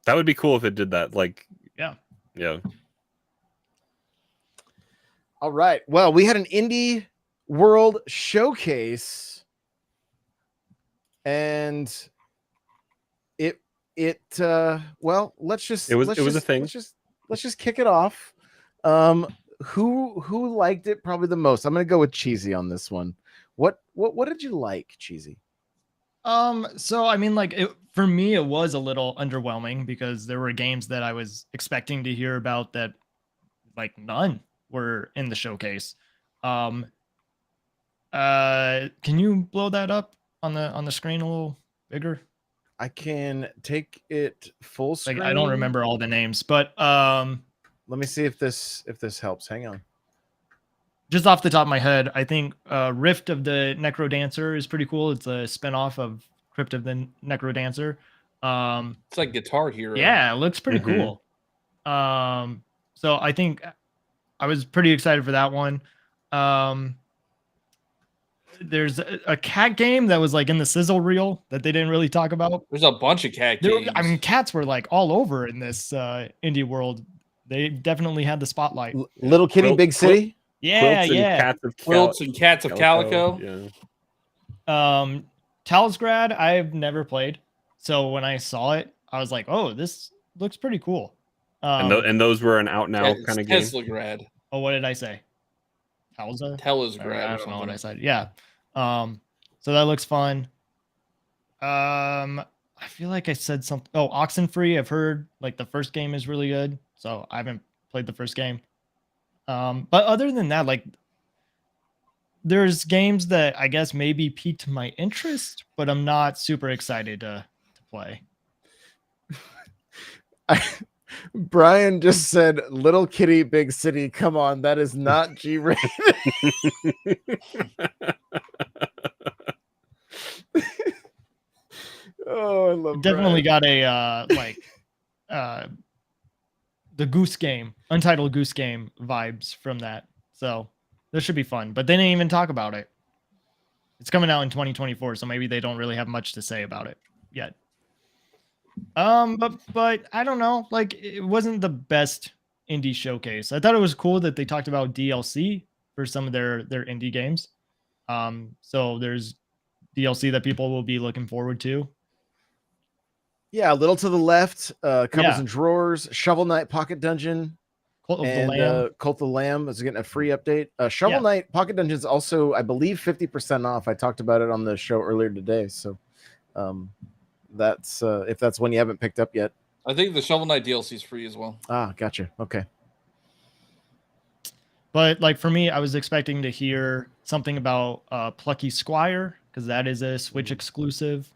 That would be cool if it did that. Like, yeah. All right. Well, we had an Indie World Showcase, and it well, let's just it was a thing. Let's just kick it off. Who liked it probably the most? I'm gonna go with Cheesy on this one. What did you like, Cheesy? So I mean, like for me, it was a little underwhelming because there were games that I was expecting to hear about that like none were in the showcase. Can you blow that up on the screen a little bigger? I can take it full screen. Like, I don't remember all the names, but let me see if this helps. Hang on. Just off the top of my head, I think Rift of the Necro Dancer is pretty cool. It's a spinoff of Crypt of the Necro Dancer. It's like Guitar Hero. Yeah, it looks pretty cool. So I think I was pretty excited for that one. There's a cat game that was like in the sizzle reel that they didn't really talk about. There's a bunch of cat games. I mean, cats were like all over in this indie world. They definitely had the spotlight. Little Kitty, Big City. Yeah, Quilts and Cats of Calico. Yeah. Talisgrad, I've never played. So when I saw it, I was like, oh, this looks pretty cool. And those were an out now kind of game. Teslagrad. Oh, what did I say? Talisgrad? I don't know what I said. Yeah. So that looks fun. I feel like I said something. Oh, Oxenfree. I've heard like the first game is really good. So I haven't played the first game. But other than that, like there's games that I guess maybe piqued my interest, but I'm not super excited to play. Brian just said Little Kitty, Big City. Come on, that is not G-rated. Oh, I love definitely Brian. Got a the Goose Game, Untitled Goose Game vibes from that. So this should be fun. But they didn't even talk about it. It's coming out in 2024, so maybe they don't really have much to say about it yet. But I don't know. Like, it wasn't the best indie showcase. I thought it was cool that they talked about DLC for some of their indie games. So there's DLC that people will be looking forward to. Yeah, a little to the left, Cupboards and Drawers, Shovel Knight Pocket Dungeon, Cult of the Lamb is getting a free update. Shovel Knight Pocket Dungeon is also, I believe, 50% off. I talked about it on the show earlier today. So that's if that's one you haven't picked up yet. I think the Shovel Knight DLC is free as well. Ah, gotcha. Okay. But like for me, I was expecting to hear something about Plucky Squire because that is a Switch exclusive.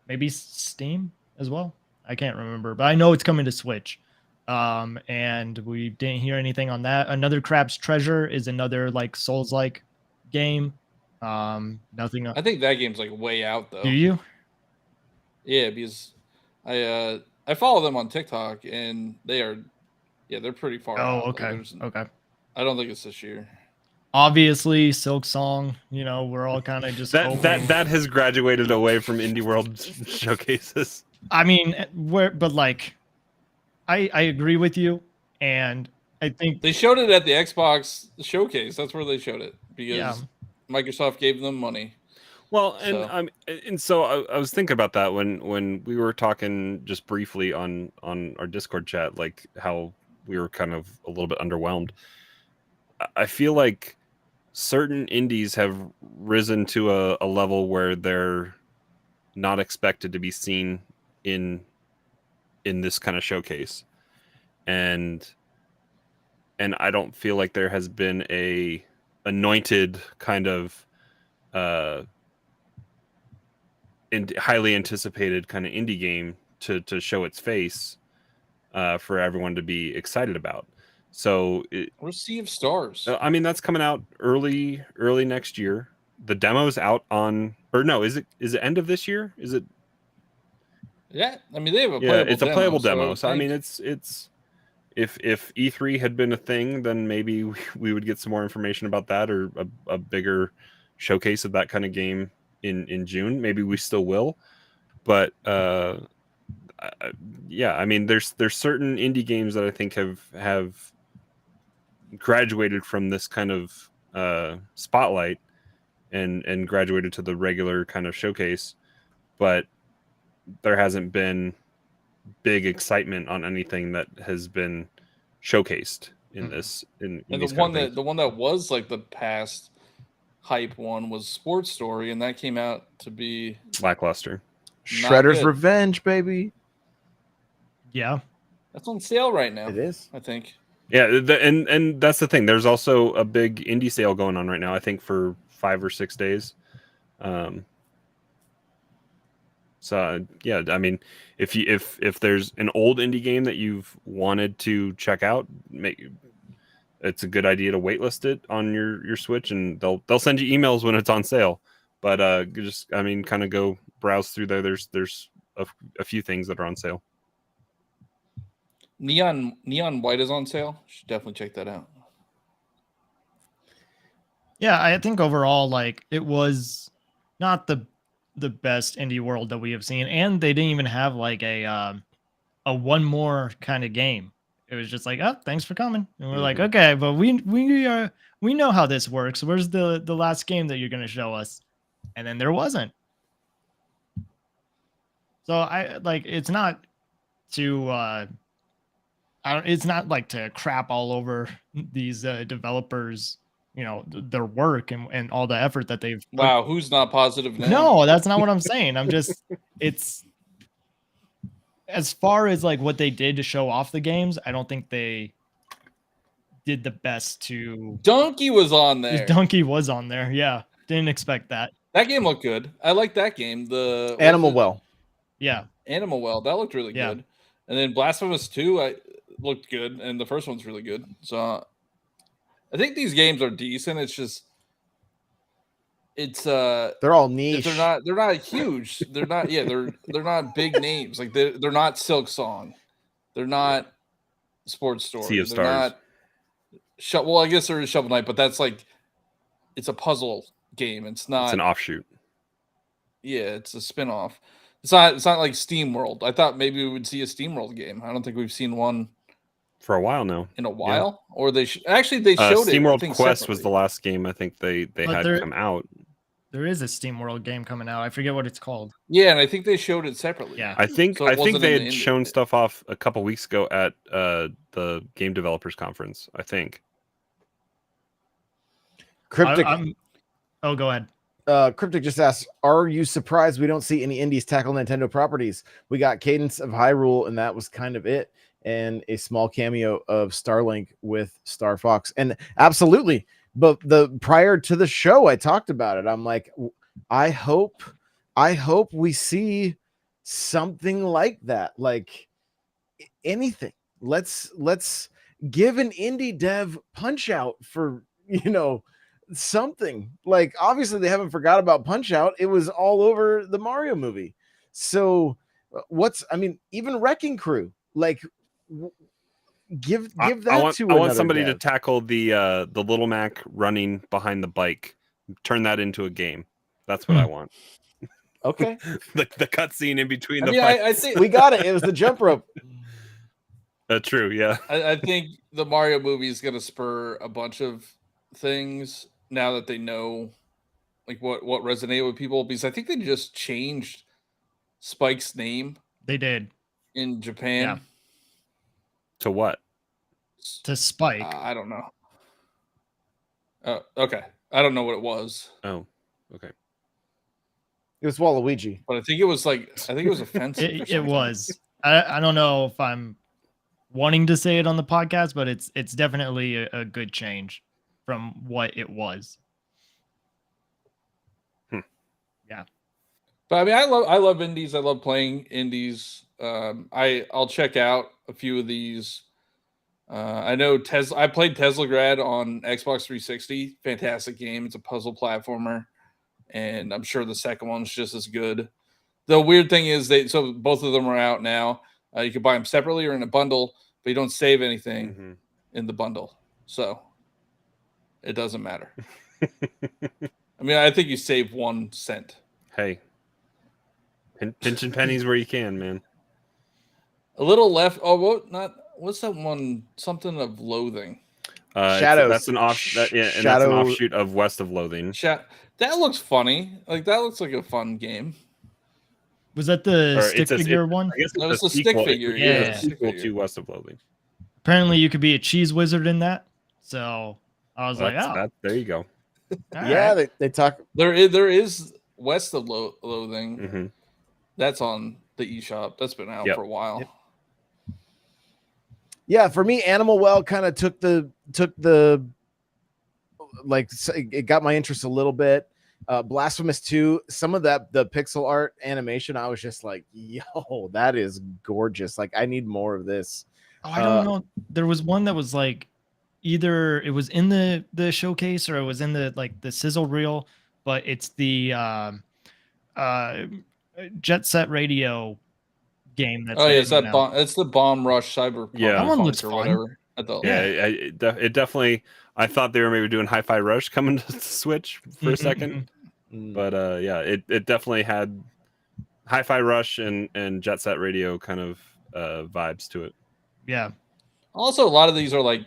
Maybe Steam as well. I can't remember, but I know it's coming to Switch. And we didn't hear anything on that. Another Crab's Treasure is another like Souls-like game. Nothing. I think that game's like way out though. Do you? Yeah, because I follow them on TikTok and they're pretty far out. Okay. Like, okay. I don't think it's this year. Obviously, Silk Song. You know, we're all kind of just that has graduated away from Indie World showcases. I mean, but like, I agree with you, and I think they showed it at the Xbox showcase. That's where they showed it because Microsoft gave them money. Well, and so I was thinking about that when we were talking just briefly on our Discord chat, like how we were kind of a little bit underwhelmed. I feel like certain indies have risen to a level where they're not expected to be seen in this kind of showcase, and I don't feel like there has been a anointed kind of highly anticipated kind of indie game to show its face for everyone to be excited about. So or Sea of Stars. I mean, that's coming out early next year. The demo's out on, or no, is it end of this year? Is it? Yeah, I mean they have a playable it's a playable demo. So I I mean, it's if E3 had been a thing, then maybe we would get some more information about that, or a bigger showcase of that kind of game in June. Maybe we still will, but yeah, I mean, there's certain indie games that I think have graduated from this kind of spotlight and graduated to the regular kind of showcase, but there hasn't been big excitement on anything that has been showcased in this. And the one that was like the past hype one was Sports Story, and that came out to be lackluster. Shredder's Revenge, baby. Yeah, that's on sale right now. It is, I think. Yeah, and that's the thing. There's also a big indie sale going on right now. I think for 5 or 6 days. So yeah, I mean, if there's an old indie game that you've wanted to check out, it's a good idea to waitlist it on your Switch, and they'll send you emails when it's on sale. But just, I mean, kind of go browse through there. There's a few things that are on sale. Neon White is on sale. You should definitely check that out. Yeah, I think overall, like, it was not the best indie world that we have seen, and they didn't even have like a one more kind of game. It was just like, oh, thanks for coming, and we're like, okay, but we know how this works. Where's the last game that you're gonna show us? And then there wasn't. So I like, it's not to it's not like to crap all over these developers, you know, their work and all the effort that they've put. Wow, who's not positive now? No, that's not what I'm saying. I'm just, it's as far as like what they did to show off the games, I don't think they did the best to. Donkey was on there. Donkey was on there. Yeah, didn't expect that. That game looked good. I like that game. The Animal Well. Yeah, Animal Well, that looked really good. And then Blasphemous 2 looked good, and the first one's really good. So I think these games are decent. It's just they're all niche. They're not huge. They're not they're not big names. Like they're not Silk Song. They're not Sports Story. Sea of Stars. Well, I guess there is Shovel Knight, but that's like, it's a puzzle game. It's not. It's an offshoot. Yeah, it's a spin-off. It's not like Steam World. I thought maybe we would see a Steam World game. I don't think we've seen one for a while now. In a while, or they actually they showed Steam it. World Quest was the last game I think they had come out. There is a Steam World game coming out. I forget what it's called. Yeah, and I think they showed it separately. Yeah, I think they had shown stuff off a couple weeks ago at the Game Developers Conference. I think. Cryptic. Oh, go ahead. Cryptic just asked, are you surprised we don't see any indies tackle Nintendo properties? We got Cadence of Hyrule, and that was kind of it. And a small cameo of Starlink with Star Fox. And absolutely. But prior to the show, I talked about it. I'm like, I hope we see something like that. Like anything. Let's give an indie dev Punch Out for, something. Like obviously they haven't forgot about Punch Out. It was all over the Mario movie. So even Wrecking Crew, like give that I want somebody dev. to tackle the Little Mac running behind the bike, turn that into a game. That's what I want. Okay. the cutscene in between I think we got it. It was the jump rope. True, yeah. I think the Mario movie is going to spur a bunch of things now that they know like what resonated with people, because I think they just changed Spike's name. They did in Japan. Yeah. To what? To Spike. I don't know. Okay. I don't know what it was. Oh, okay. It was Waluigi. But I think it was offensive. It was. I don't know if I'm wanting to say it on the podcast, but it's definitely a good change from what it was. Yeah. But I mean, I love indies. I love playing indies. I'll check out a few of these. I know Tesla. I played Teslagrad on Xbox 360. Fantastic game. It's a puzzle platformer, and I'm sure the second one's just as good. The weird thing is so both of them are out now. You can buy them separately or in a bundle, but you don't save anything in the bundle, so it doesn't matter. I mean, I think you save 1 cent. Hey, pinching pennies where you can, man. A little left. Oh, what's that one? Something of Loathing. Shadows. That's an offshoot of West of Loathing. That looks funny. Like that looks like a fun game. Was that the stick figure one? I guess it's a stick figure. Yeah, it's a sequel to West of Loathing. Apparently, you could be a cheese wizard in that. So I was there you go. Yeah, right. they talk. There is West of Loathing. Mm-hmm. That's on the eShop. That's been out for a while. Yep. Yeah, for me, Animal Well kind of took the like it got my interest a little bit. Blasphemous 2, some of the pixel art animation, I was just like, yo, that is gorgeous. Like, I need more of this. Oh, I don't know. There was one that was like either it was in the showcase or it was in the sizzle reel, but it's the Jet Set Radio game. That's it's the Bomb Rush Cyberpunk. Yeah, that one looks or fun. whatever. It definitely. I thought they were maybe doing Hi-Fi Rush coming to Switch for a second, but it definitely had Hi-Fi Rush and Jet Set Radio kind of vibes to it. Yeah. Also, a lot of these are like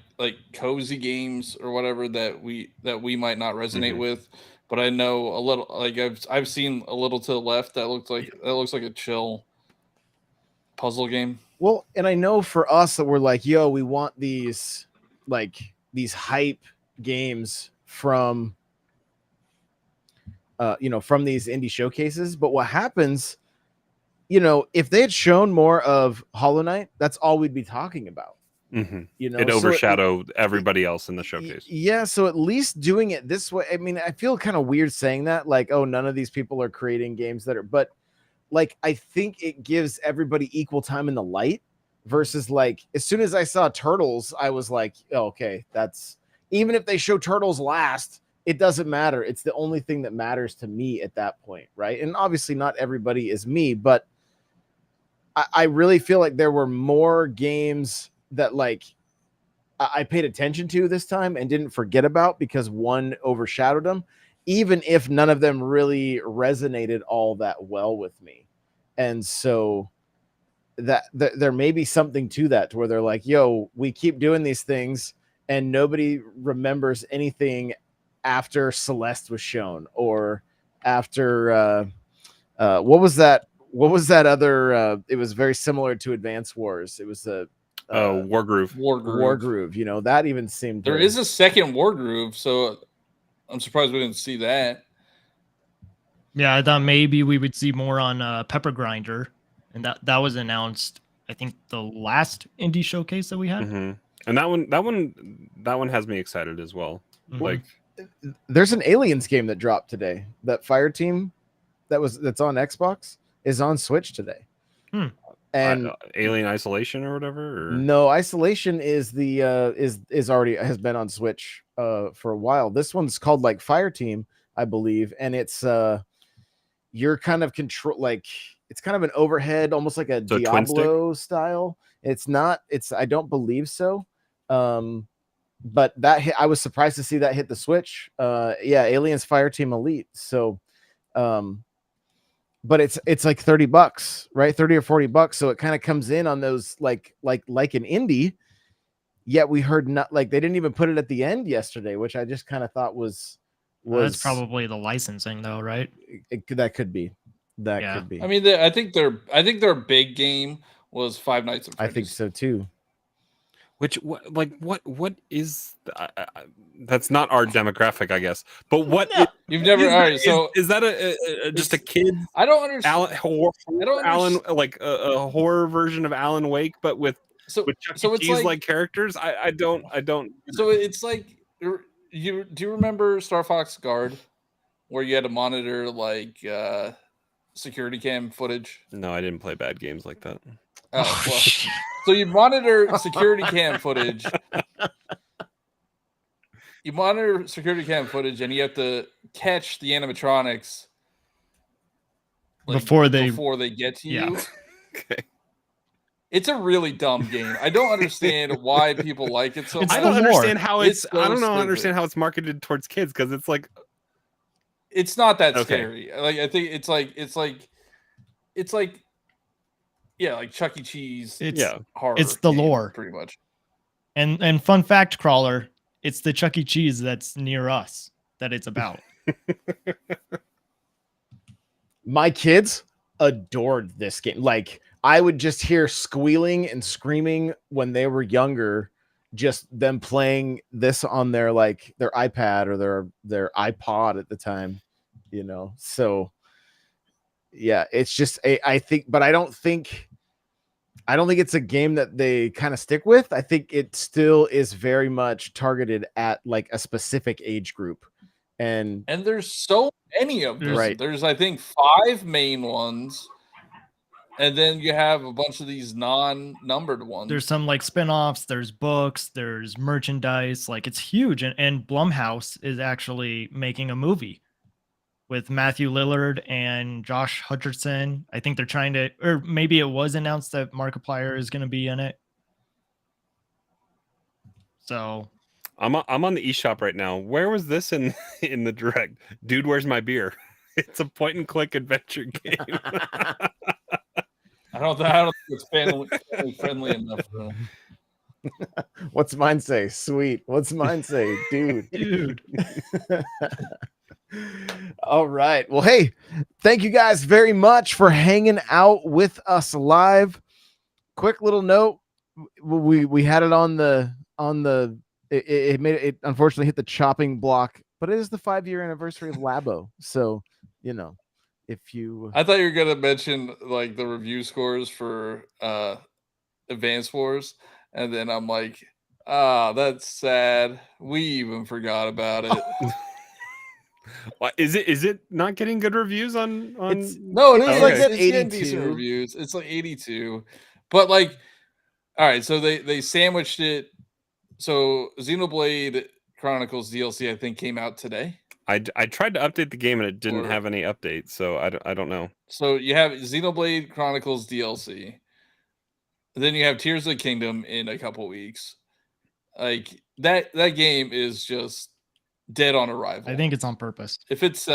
cozy games or whatever that we might not resonate with. But I know a little. Like I've seen a little to the left that looks like a chill puzzle game. Well, and I know for us that we're like, yo, we want these hype games from from these indie showcases. But what happens, if they had shown more of Hollow Knight, that's all we'd be talking about. It overshadowed everybody else in the showcase. Yeah, so at least doing it this way. I mean, I feel kind of weird saying that, like, oh, none of these people are creating games that are, but like, I think it gives everybody equal time in the light versus like, as soon as I saw Turtles, I was like, oh, okay, that's, even if they show Turtles last, it doesn't matter. It's the only thing that matters to me at that point, right? And obviously not everybody is me, but I really feel like there were more games that like I paid attention to this time and didn't forget about because one overshadowed them, even if none of them really resonated all that well with me. And so that there may be something to that, to where they're like, yo, we keep doing these things and nobody remembers anything after Celeste was shown or after what was that other it was very similar to Advance Wars. It was a Wargroove. Wargroove, that even seemed there is a second Wargroove, so I'm surprised we didn't see that. Yeah, I thought maybe we would see more on Pepper Grinder, and that was announced. I think the last indie showcase that we had, and that one has me excited as well. Like, there's an Aliens game that dropped today. That Fire Team that's on Xbox is on Switch today. And Alien Isolation or whatever. Or? No, Isolation is the is already has been on Switch for a while. This one's called like Fire Team, I believe, and it's you're kind of control, like it's kind of an overhead, almost like a Diablo style. It's not. It's I don't believe so. But that hit, I was surprised to see that hit the Switch. Yeah, Aliens Fire Team Elite. So, but it's like $30, right? 30 or $40. So it kind of comes in on those like an indie. Yet we heard not like they didn't even put it at the end yesterday, which I just kind of thought was that's probably the licensing though, right? That could be. That could be. I mean, I think their big game was Five Nights at Freddy's. I think so too. Which what is that's not our demographic, I guess. But what you've never all right? So is that just a kid? I don't understand. Alan like a horror version of Alan Wake, but with Chuck E. Cheese like characters. I don't. So it's like do you remember Star Fox Guard, where you had to monitor like security cam footage? No, I didn't play bad games like that. Oh, well. So you monitor security cam footage. You monitor security cam footage, and you have to catch the animatronics before they get to you. Yeah. Okay. It's a really dumb game. I don't understand why people like it so much. I don't understand how understand how it's marketed towards kids, because it's like it's not that scary. Like I think it's like yeah, like Chuck E. Cheese. Horror. It's the lore, pretty much. And fun fact, Crawler, it's the Chuck E. Cheese that's near us that it's about. My kids adored this game. Like I would just hear squealing and screaming when they were younger, just them playing this on their like their iPad or their iPod at the time, you know. So yeah, it's just I think, but I don't think it's a game that they kind of stick with. I think it still is very much targeted at like a specific age group. And there's so many of them. Right. There's I think 5 main ones. And then you have a bunch of these non-numbered ones. There's some like spin-offs, there's books, there's merchandise, like it's huge. And Blumhouse is actually making a movie with Matthew Lillard and Josh Hutcherson. I think they're trying to, or maybe it was announced that Markiplier is going to be in it. So I'm on the eShop right now. Where was this in the direct? Dude, where's my beer? It's a point and click adventure game. I don't think it's family friendly enough. What's mine say? Sweet. What's mine say? Dude. All right. Well, hey, thank you guys very much for hanging out with us live. Quick little note. We had it on the it unfortunately hit the chopping block, but it is the 5-year anniversary of Labo. So, you know, if you I thought you were gonna mention like the review scores for Advance Wars, and then I'm like, that's sad. We even forgot about it. What is it not getting good reviews on no, it is like it's 82 decent reviews. It's like 82. But like, all right, so they sandwiched it. So Xenoblade Chronicles DLC I think came out today. I tried to update the game and it didn't have any updates, so I don't know. So you have Xenoblade Chronicles DLC. Then you have Tears of the Kingdom in a couple weeks. Like that game is just dead on arrival. I think it's on purpose. If it's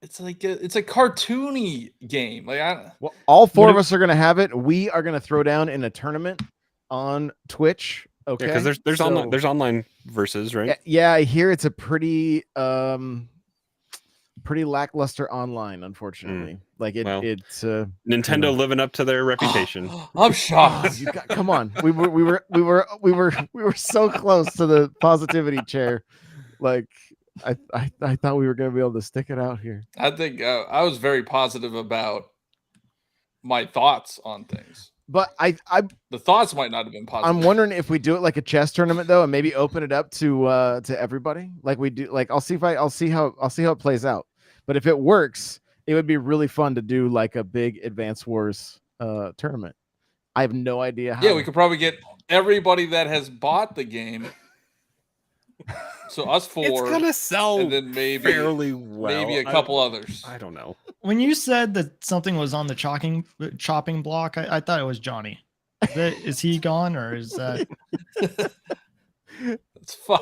it's a cartoony game. Like well, all 4 of us are gonna have it. We are gonna throw down in a tournament on Twitch. Okay, because there's online versus, right? Yeah, I hear it's a pretty lackluster online, unfortunately. Like it's Nintendo living up to their reputation. I'm shocked. Come on, we were so close to the positivity chair. Like I thought we were going to be able to stick it out here. I think I was very positive about my thoughts on things. But the thoughts might not have been positive. I'm wondering if we do it like a chess tournament though, and maybe open it up to everybody, like we do. Like I'll see how it plays out. But if it works, it would be really fun to do like a big Advance Wars tournament. I have no idea how. Yeah, we could probably get everybody that has bought the game. So us four. It's gonna sell and then maybe fairly well. Maybe a couple others. I don't know. When you said that something was on the chopping block, I thought it was Johnny. Is he gone or is that? It's fun.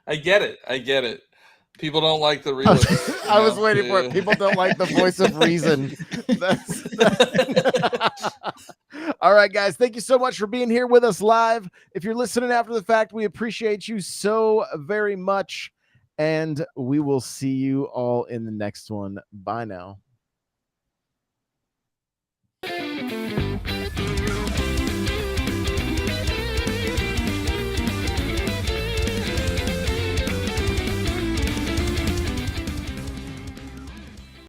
I get it. People don't like the realism. I was waiting for it. People don't like the voice of reason. All right, guys. Thank you so much for being here with us live. If you're listening after the fact, we appreciate you so very much. And we will see you all in the next one. Bye now.